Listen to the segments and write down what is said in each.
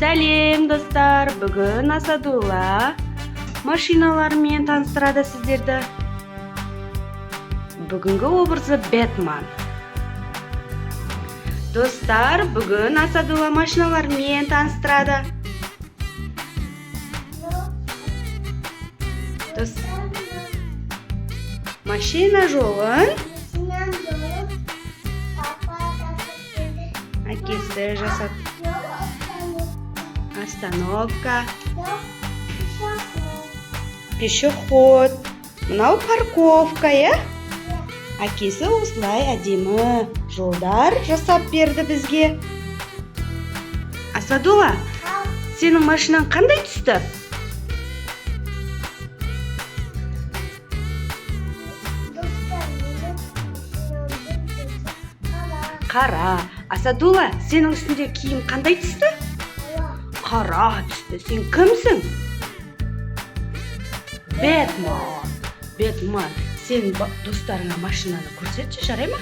Сәлем достар, бүгін Асадулла машиналармен таныстырады сіздерді. Бүгінгі образы Бэтмен. Достар, бүгін Асадулла машиналармен таныстырады. Машина жолын әкесі жасап. Остановка, пешеход, мынау парковка, Әкесі осылай әдемі жолдар жасап берді бізге. Асадулла, сенің машинаң қандай түсті? Қара. Асадулла, сенің үстінде киім қандай түсті? Қара түсті. Сен кімсің? Бэтмен. Сен достарыңа машинаны көрсетші, жарай ма?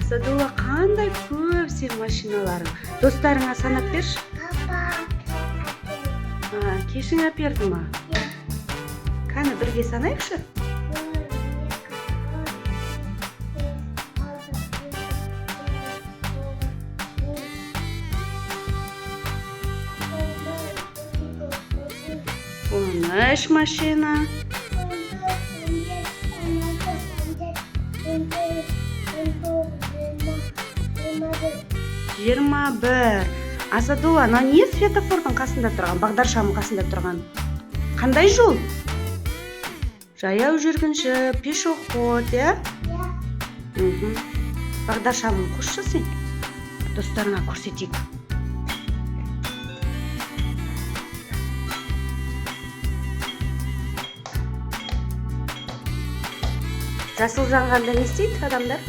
Асадулла, қандай көп сен машиналарың. Достарыңа санап берші. Кешің әперді ма? Қаны бірге санайықшы? Үш машина. 21. Асадулла, не светофордың қасында тұрған, бағдаршамның қасында тұрған? Қандай жол? Жаяу жүргінші, пешеход, Бағдаршамын қосшы сен. Достарыңа көрсетейік. Жасыл жанғанда не істейді адамдар?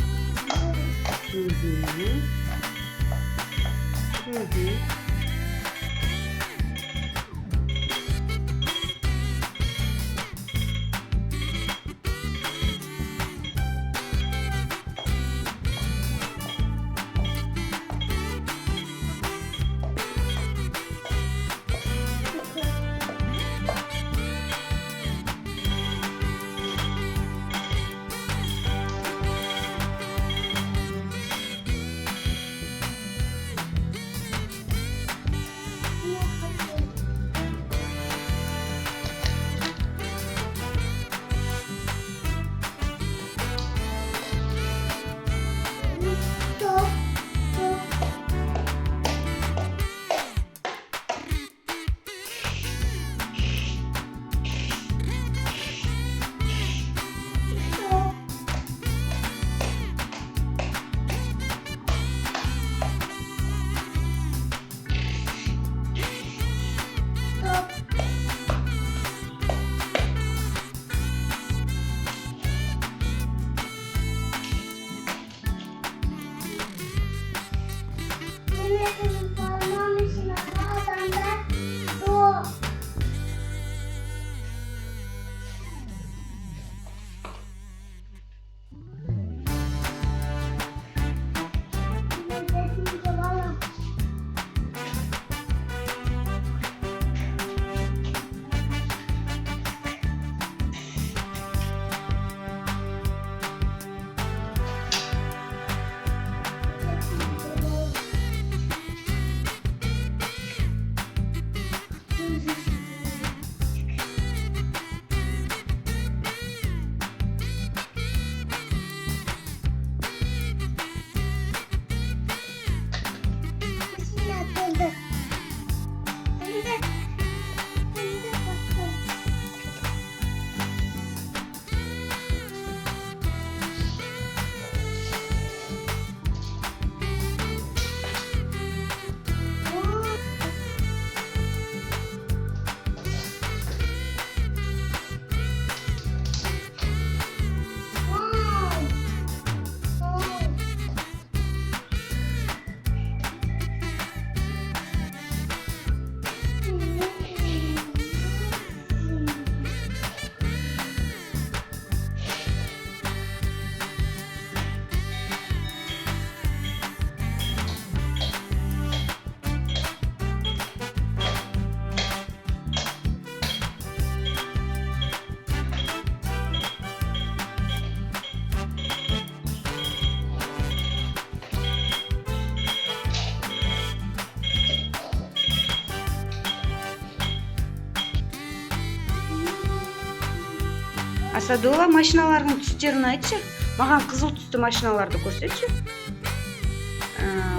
Асадулла, машиналардың түстерін айтшы. Маған қызыл түсті машиналарды көрсетші.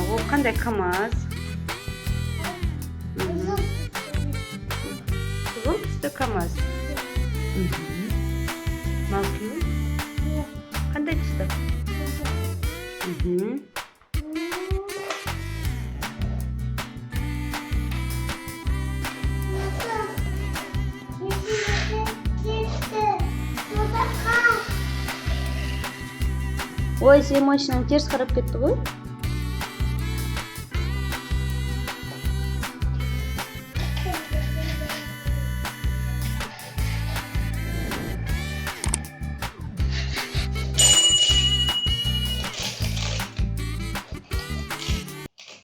Ол қандай КамАЗ? Қызыл түсті КамАЗ. Мақұл. Қандай түсті? Ой, сен машинаң теріс қарап кетті ғой.